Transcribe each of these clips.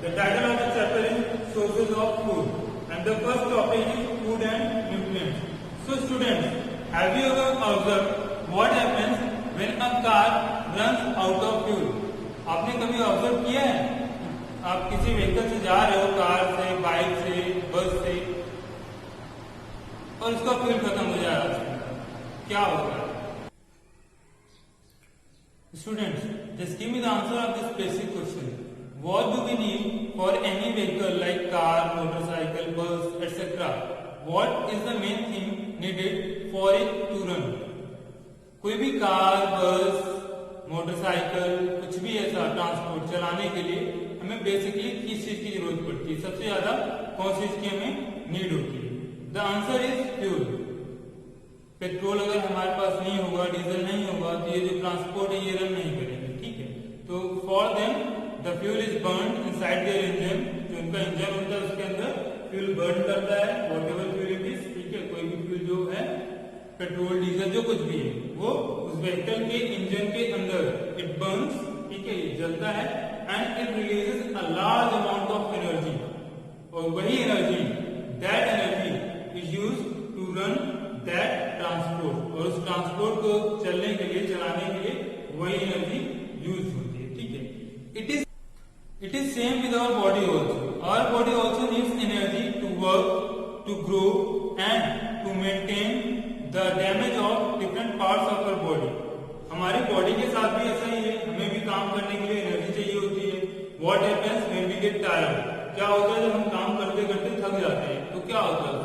The title of the chapter is Sources of Food, and the first topic is food and nutrients. So students, have you ever observed what happens when a car runs out of fuel? आपने कभी observe किया है? आप किसी vehicle से जा रहे हो, कार से, बाइक से, बस से, और उसका फ्यूल खत्म हो जा रहा है, क्या होगा? Students, just give me the answer of this basic question. What do we need for any vehicle like car, motorcycle, bus, etc.? What is the main thing needed for it to run? कोई भी car, बस, motorcycle, कुछ भी ऐसा transport चलाने के लिए हमें बेसिकली किस चीज की जरूरत पड़ती है? सबसे ज्यादा कौन सी चीज की हमें नीड होती है? The answer is fuel. Petrol अगर हमारे पास नहीं होगा, डीजल नहीं होगा, तो ये जो ट्रांसपोर्ट है ये रन नहीं करेंगे. ठीक है, तो for them the fuel is burn inside their engine. जो उनका इंजन होता है उसके अंदर फ्यूल बर्न करता है, what ever fuel it is. ठीक है, कोई भी फ्यूल जो है, पेट्रोल, डीजल, जो कुछ भी है, वो उस व्हीकल के इंजन के अंदर इट बर्न्स. ठीक है, ये जलता है and it releases a large amount of energy. और वही energy, that energy is use to run that transport. और उस ट्रांसपोर्ट को चलने के लिए, चलाने के लिए वही एनर्जी यूज होती है. ठीक है, it is same with our body also. Our body also needs energy to work, to grow and to maintain the damage of different parts of our body. हमारी बॉडी के साथ भी ऐसा ही है, हमें भी काम करने के लिए एनर्जी चाहिए होती है. What happens when we get tired? क्या होता है जब हम काम करते करते थक जाते हैं, तो क्या होता है?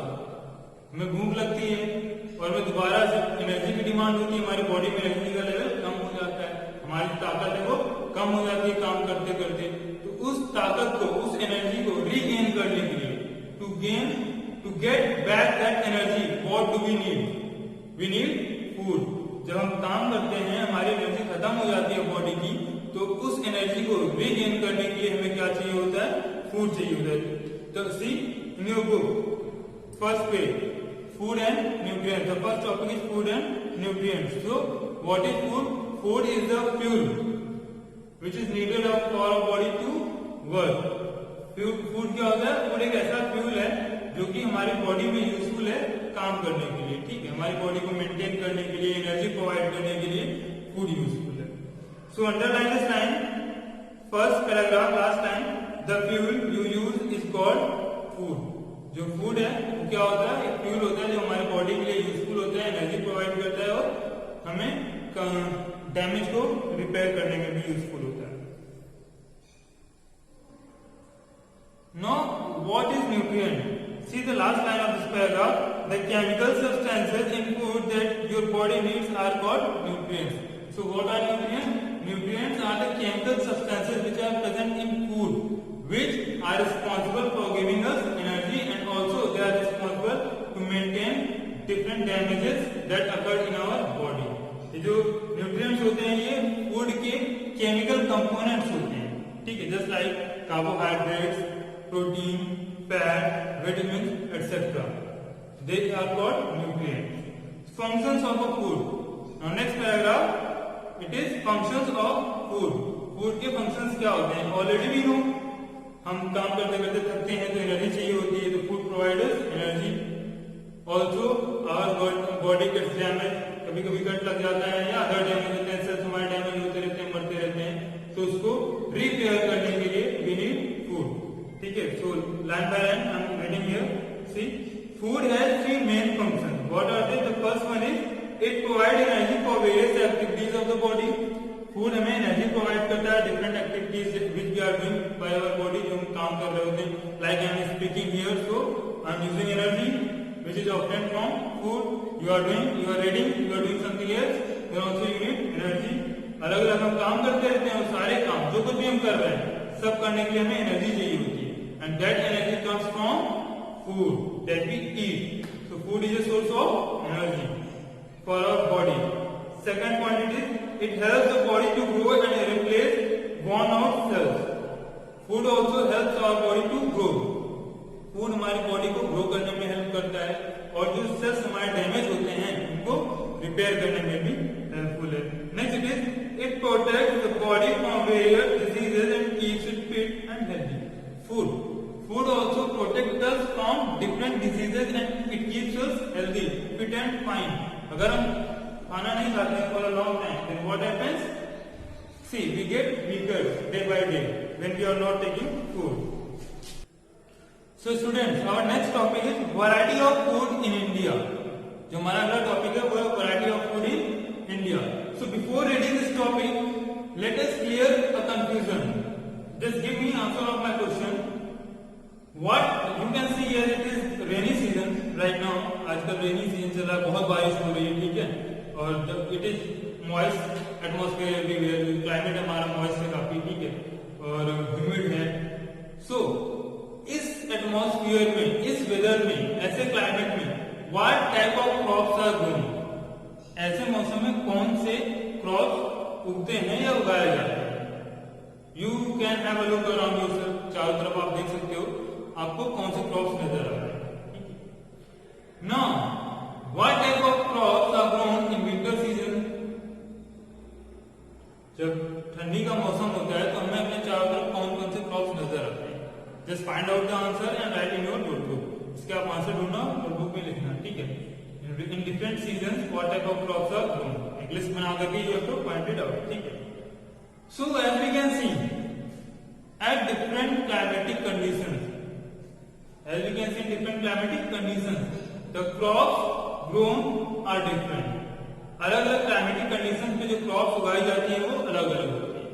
हमें भूख लगती है और हमें दोबारा से एनर्जी की डिमांड होती है. हमारी बॉडी में एनर्जी का लेवल कम हो जाता है, हमारी ताकत है वो कम हो जाती है काम करते करते. तो उस ताकत को, उस एनर्जी को रीगेन करने के लिए, to get back that energy, what do we need? We need food. जब हम काम करते हैं, हमारी एनर्जी खत्म हो जाती है बॉडी की, तो उस एनर्जी को रीगेन करने के लिए हमें क्या चाहिए होता है? फूड चाहिए होता है. तो see in your book first page, food and nutrients. The first topic is food and nutrients. So what is food? Food is the fuel which is needed for our body to work. Food क्या होता है? Food एक ऐसा fuel है जो कि हमारी body में यूजफुल है काम करने के लिए. ठीक है, हमारी बॉडी को मेंटेन करने के लिए, एनर्जी प्रोवाइड करने के लिए फूड यूजफुल है. So underline this line, first paragraph, last line. The fuel you use is called food. जो फूड है वो क्या होता है? एक फ्यूल होता है जो हमारी बॉडी के लिए यूजफुल होता है, एनर्जी प्रोवाइड करता है और हमें डैमेज को रिपेयर करने में भी यूजफुल होता है. Now, what is nutrient? See the last line of this paragraph. The chemical substances in food that your body needs are called nutrients. So, what are nutrients? Nutrients are the chemical substances which are present in food, which are responsible for giving us energy, and also they are responsible to maintain different damages that occur in our body. ये जो nutrients होते हैं ये food के chemical components होते हैं. ठीक है, just like carbohydrates, protein, fat, vitamins, etc. They are called nutrients. Functions of a food. Now next paragraph, it is functions of food. Food के functions क्या होते हैं? Already we know. हम काम करते करते थकते हैं तो एनर्जी चाहिए होती है, तो food providers energy. Also our body gets damage, कभी कभी कट लग जाता है या अदर डैमेज होते हैं, सेल्स हमारे डैमेज होते रहते हैं, मरते रहते हैं, तो उसको रिपेयर करने के लिए वी नीड फूड. ठीक है, so line by line I am reading here. See, food has three main function. What are they? The first one is it provide energy for various activities of the body. Food हमें energy provide करता है different activities which we are doing by our body, जो हम काम कर रहे होते हैं. Like I am speaking here, so I am using energy which is obtained from food. You are reading, you are doing something else, then also you need energy. अलग अलग हम काम करते रहते हैं, सारे काम जो कुछ भी हम कर रहे हैं, सब करने के लिए हमें एनर्जी चाहिए होती है. And that energy comes from food that we eat. So food is a source of energy for our body. Second point is it helps the body to grow and replace worn out cells. Food also helps our body to grow. Food हमारी body को grow करने में help करता है और जो sales हमारे damage होते हैं उनको रिपेयर करने में भी हेल्पफुल है. Next is it protects the body from various diseases and keeps it fit and healthy. different diseases and it keeps us healthy, fit and fine. अगर हम खाना नहीं खाते हैं for a long time, then what happens? See, we get weaker day by day when we are not taking food. So students, our next topic is variety of food in India. जो हमारा अगला topic है वो है variety of food in India. So before reading this topic, let us clear a confusion. Just give me answer of my question. What you can see here, it is rainy season right now. आजकल rainy season चल रहा है, बहुत बारिश हो रही है, ठीक है. और it is moist atmosphere everywhere. Climate हमारा moist है काफी, ठीक है, और humid है. So इस एटमॉस्फेयर में, इस वेदर में, ऐसे क्लाइमेट में what type of crops are grown? ऐसे मौसम में कौन से क्रॉप्स उगते हैं या उगाए जाते हैं? You can have a look around yourself. चारों तरफ आप देख सकते हो, आपको कौन से क्रॉप्स नजर आ रहे हैं. Now, what type of crops are grown in winter season? जब ठंडी का मौसम होता है तो हमें अपने चारों तरफ कौन कौन से क्रॉप्स नजर आते हैं? Just find out the answer and write in your notebook. इसके आप आंसर ढूंढना, नोटबुक में लिखना, ठीक है. In different seasons, what type of crops are grown? एक लिस्ट बना करके you have to find it out, ठीक है. So as we can see, at different climatic conditions, the crops grown are different. अलग अलग climatic conditions पे जो crops उगाई जाती है वो अलग अलग होती है.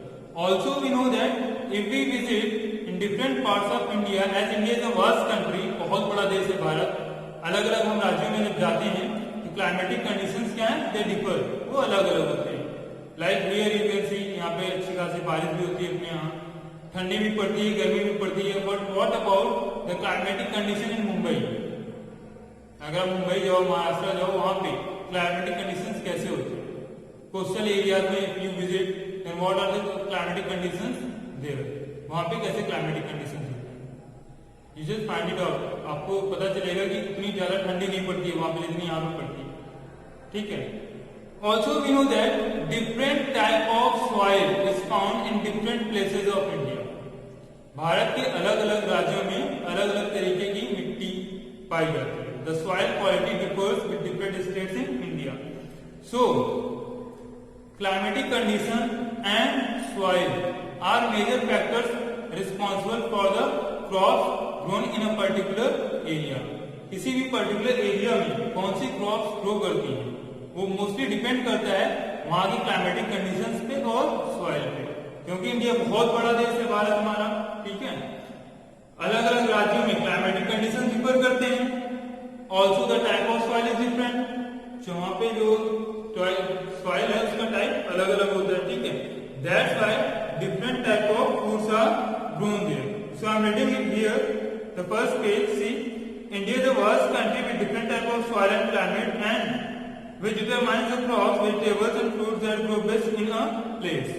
Also we know that if we visit in different parts of India, as India is a vast country, बहुत बड़ा देश है भारत, अलग अलग हम राज्यों में जब जाते हैं तो क्लाइमेटिक कंडीशंस क्या है, दे डिफर, वो अलग अलग होते हैं. Like here you can see, यहाँ पे अच्छी खासी बारिश भी होती है अपने यहाँ, ठंडी भी पड़ती है, गर्मी भी पड़ती है. But what about the climatic condition in Mumbai? अगर मुंबई जाओ, महाराष्ट्र जाओ, वहां पे क्लाइमेटिक कंडीशंस कैसे होती है? कोस्टल एरियाज में if you visit, then what are the climatic conditions there? वहां पे कैसे क्लाइमेटिक कंडीशंस होती है? You just find it out. आपको पता चलेगा कि इतनी ज्यादा ठंडी नहीं पड़ती है वहां पे जितनी यहाँ पे पड़ती है, ठीक है. Also we know that different type of soil is found in different places of India. Bharat के अलग अलग राज्यों में अलग अलग तरीके की मिट्टी पाई जाती है. The soil quality differs with different states in India. So climatic condition and soil are major factors responsible for the crops grown in a particular area. किसी भी पर्टिकुलर एरिया में कौन सी क्रॉप्स ग्रो करती हैं वो मोस्टली डिपेंड करता है वहां की क्लाइमेटिक कंडीशंस पे और सॉइल पे. क्योंकि इंडिया बहुत बड़ा देश है भारत हमारा, ठीक है. अलग अलग राज्यों में क्लाइमेटिक कंडीशन डिफर करते हैं. Also the type of soil is different. जो वहां पे जो सॉइल है उसका टाइप अलग अलग होता है, ठीक है. That's why different type of foods are grown there. So I am reading it here. The first page, see, India is a vast country with different type of soil and climate and which determines the crops, vegetables and fruits that grow best in a place.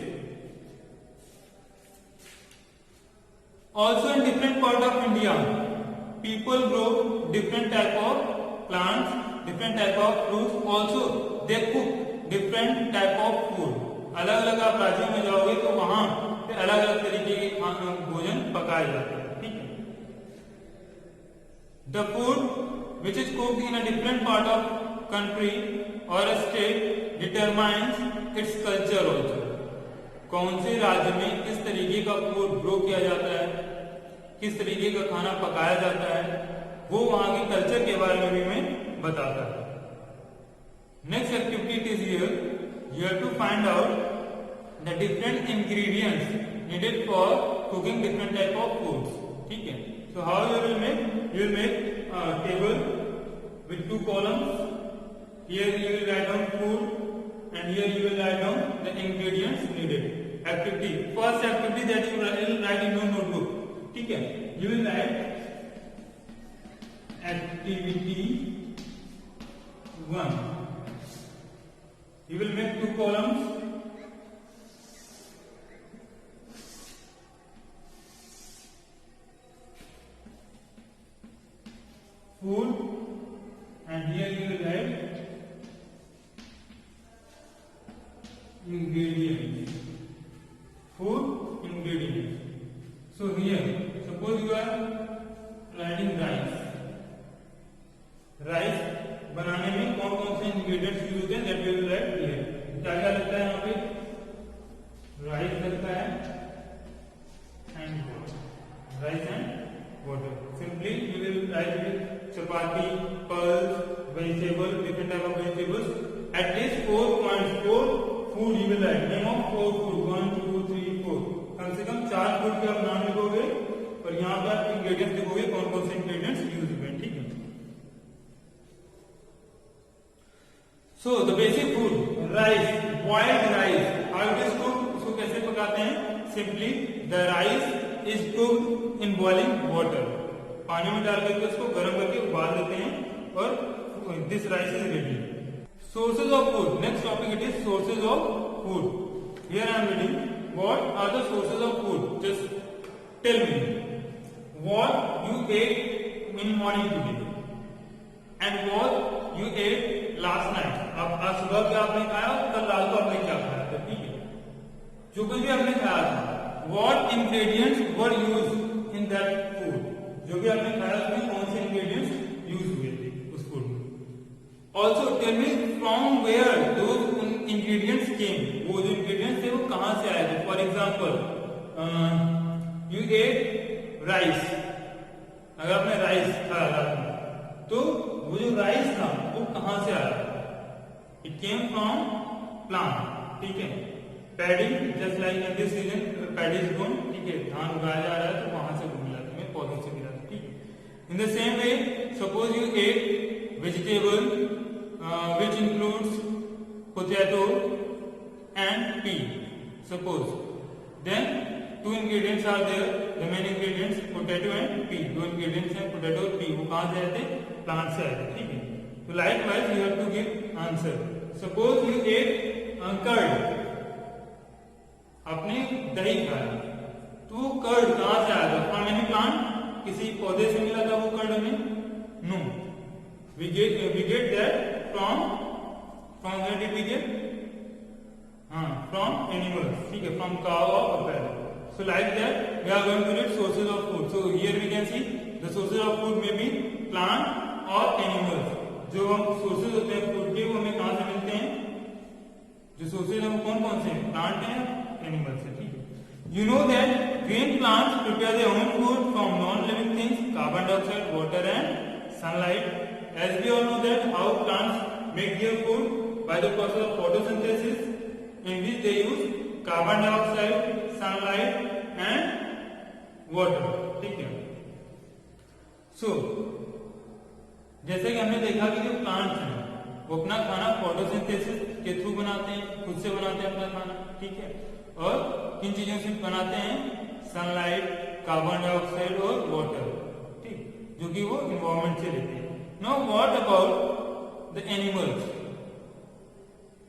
Also in different part of India, people grow different type of plants, different type of fruits. Also they cook different type of food. अलग अलग आप राज्यों में जाओगे तो वहां पे अलग अलग तरीके के भोजन पकाए जाते हैं, ठीक है. The food which is cooked in a different part of country or a state determines its culture also. कौन से राज्य में किस तरीके का फूड ग्रो किया जाता है, किस तरीके का खाना पकाया जाता है, वो वहां के कल्चर के बारे में भी हमें बताता है. Next activity is here. You have to find out the different ingredients needed for cooking different type of foods. ठीक है. So how you will make? You will make a table with two columns. Here you will write down food and here you will write down the ingredients needed. Activity. First activity that you will write in your notebook. ठीक है. You will write activity 1. You will make two columns. Food and here you will write ingredients. Food, ingredients. So here, suppose you are writing rice. Rice बनाने में कौन कौन से ingredients use होते हैं that we will write here. क्या क्या लगता है यहाँ पे, राइस लगता है and rice and water. Simply we will write with chapati, pulse, vegetable, different type of vegetables, at least 4 points, 4 food you will write, name of 4 food, 1 2 3 4, कम से कम 4 फूड के आप नाम लिखोगे और यहाँ पे आप इंग्रेडिएंट्स लिखोगे कौन कौन से इंग्रेडिएंट्स यूज हुए, ठीक है। So the basic food rice, boiled rice, how it is cooked, इसको कैसे पकाते हैं, simply the rice is cooked in boiling water, पानी में डाल करके उसको गर्म करके उबाल देते हैं और this rice is ready. Sources of food, next topic it is sources of food. Here I am reading, what are the sources of food, just tell me what you ate in morning today and what you ate last night. अब आज सुबह क्या आपने खाया, कल रात को आपने क्या खाया था, ठीक है, जो कुछ भी आपने खाया था, what ingredients were used in that food, जो भी आपने खाया उसमें कौन से इंग्रेडिएंट्स यूज हुए थे उस फूड में। Also tell me from where those ingredients came, वो जो इंग्रेडिएंट्स थे वो कहां से आए थे। For example you ate rice, अगर आपने राइस खाया रात में तो वो जो राइस था वो कहां से आया, इट केम फ्रॉम प्लांट, ठीक है, paddy, just like in this season paddy is grown, ठीक है, धान उगाया जा रहा है तो वहां से मिला, तुम्हें पौधों से मिला, ठीक है। In the same way suppose you ate vegetable which includes potato and pea, suppose, then 2 ingredients are there, the main ingredients potato and pea, 2 ingredients हैं potato और pea, वो कहाँ से आए थे, प्लांट से आए थे, ठीक है। तो likewise you have to give answer, suppose you ate curd, आपने दही खाया तो कर्ड कहाँ से आया था, फ्रॉम एनी प्लांट, किसी पौधे से मिला था वो कर्ड में, no, we get that from where did we get, from animals, ठीक है, from cow or buffalo. So like that we are going to read sources of food. So here we can see the sources of food may be plant or animals. जो हम sources होते हैं food के वो हमें कहाँ से मिलते हैं, जो sources हैं वो कौन कौन से हैं, प्लांट हैं, एनिमल्स है, ठीक है। You know that green plants prepare their own food from non-living things, carbon dioxide, water and sunlight. As we all know that how plants make their food by the process of photosynthesis, in which they use carbon dioxide, sunlight and water, ठीक है। So जैसे कि हमने देखा कि जो plants हैं वो अपना खाना फोटोसिंथेसिस के थ्रू बनाते हैं, खुद से बनाते हैं अपना खाना, ठीक है, और किन चीजों से बनाते हैं, सनलाइट, कार्बन डाइऑक्साइड और वाटर, ठीक, जो कि वो इन्वायरमेंट से लेते हैं। Now what about the animals?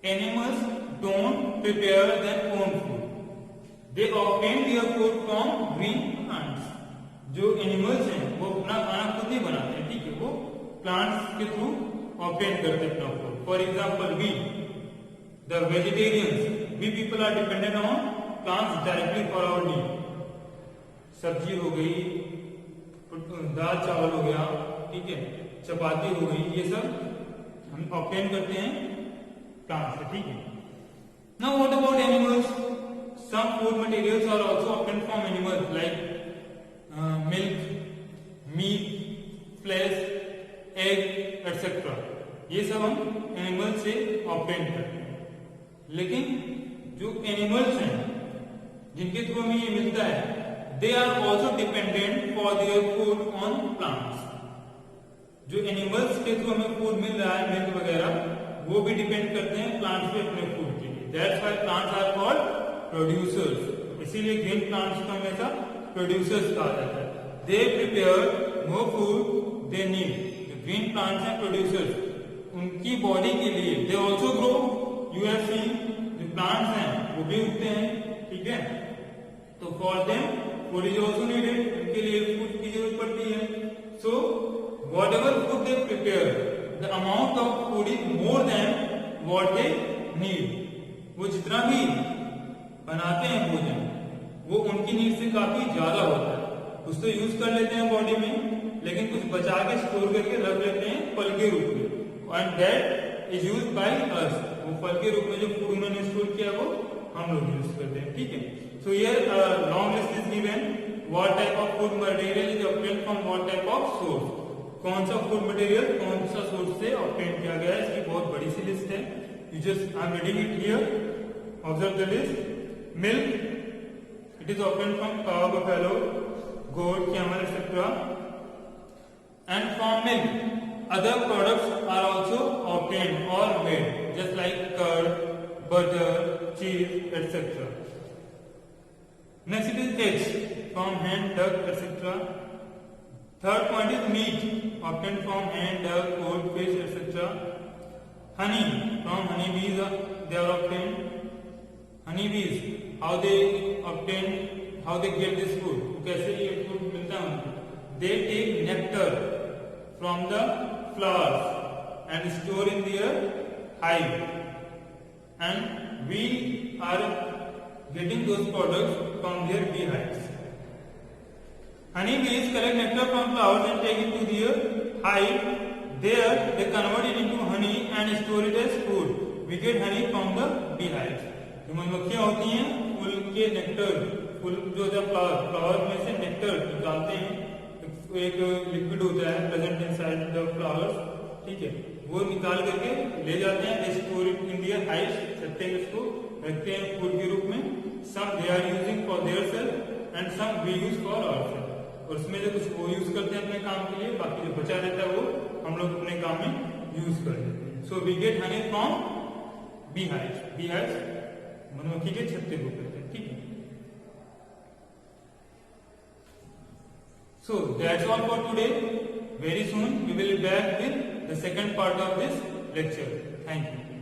Animals don't prepare their own food. They obtain their food from green plants. जो एनिमल्स हैं वो अपना खाना खुद नहीं बनाते हैं, ठीक है, वो प्लांट्स के थ्रू ऑब्टेन करते हैं अपना food. For example we the vegetarians, we people are dependent on plants directly for our need. सब्जी हो गई, दाल चावल हो गया, ठीक है, चपाती हो गई, ये सब हम ऑब्टेन करते हैं प्लांट से, ठीक है। Now what about animals, some food materials are also obtain from animals like milk, meat, flesh, egg etcetera, ये सब हम एनिमल से ऑब्टेन करते हैं। लेकिन जो एनिमल्स हैं जिनके थ्रू हमें ये मिलता है, they are also dependent for their food on plants. जो एनिमल्स के थ्रू हमें फूड मिल रहा है, मिल्क वगैरह, वो भी डिपेंड करते हैं प्लांट्स पे अपने फूड के लिए। That's why plants are called producers, इसीलिए ग्रीन प्लांट्स को हमेशा प्रोड्यूसर्स कहा जाता है। They prepare more food they need, green plants हैं प्रोड्यूसर्स, उनकी बॉडी के लिए। They also grow, you have seen, जो प्लांट्स हैं वो भी उगते हैं, ठीक है, तो for them food is also needed, उनके लिए फूड की जरूरत पड़ती है। सो whatever food they prepare, the amount of food is more than what they need. वो जितना भी बनाते हैं भोजन वो उनकी नीड से काफी ज्यादा होता है। कुछ तो यूज कर लेते हैं बॉडी में, लेकिन कुछ बचा के स्टोर करके रख लेते हैं फल के रूप में, and that is used by us. वो फल के रूप में जो फूड उन्होंने स्टोर किया वो हम लोग यूज करते हैं, ठीक है। So here long list is given, what type of food material is obtained from what type of source. कौन सा फूड मटेरियल कौन सा सोर्स से ऑब्टेन किया गया है, इसकी बहुत बड़ी सी लिस्ट है। You just I am reading it here, observe the list. Milk, it is obtained from cow, buffalo, goat, camel, etc. And from milk, other products are also obtained or made, just like curd, butter, cheese, etc. Next it is eggs, from hen, duck, etc. Third point is meat, obtained from hen, duck, goat, fish, etc. Honey, from honeybees they are obtained. Honeybees, how they obtain, how they get this food, कैसे ये food मिलता है उनको? They take nectar from the flowers and store in their hive, and we are getting those products from their beehives. Honeybees collect nectar from flowers and take it to their hive. There they convert it into honey and store it as food. We get honey from the beehives. जो मधुमक्खियां होती हैं फूल के nectar, फूल जो होता है flower में से नेक्टर निकालते हैं, एक लिक्विड होता है प्रेजेंट इनसाइड द फ्लावर्स, ठीक है, वो निकाल करके ले जाते हैं, store it in their hives, रखते हैं, इसको रखते हैं फूड के रूप में। Some they are using for their self and some we use for ourself. और उसमें जो कुछ वो यूज करते हैं अपने काम के लिए, बाकी जो बचा रहता है वो हम लोग अपने काम में यूज कर लेते हैं। So we get honey from beehives. beehives मधुमक्खी के छत्ते को कहते हैं, ठीक है। So that's all for today. Very soon we will be back with the second part of this lecture. Thank you.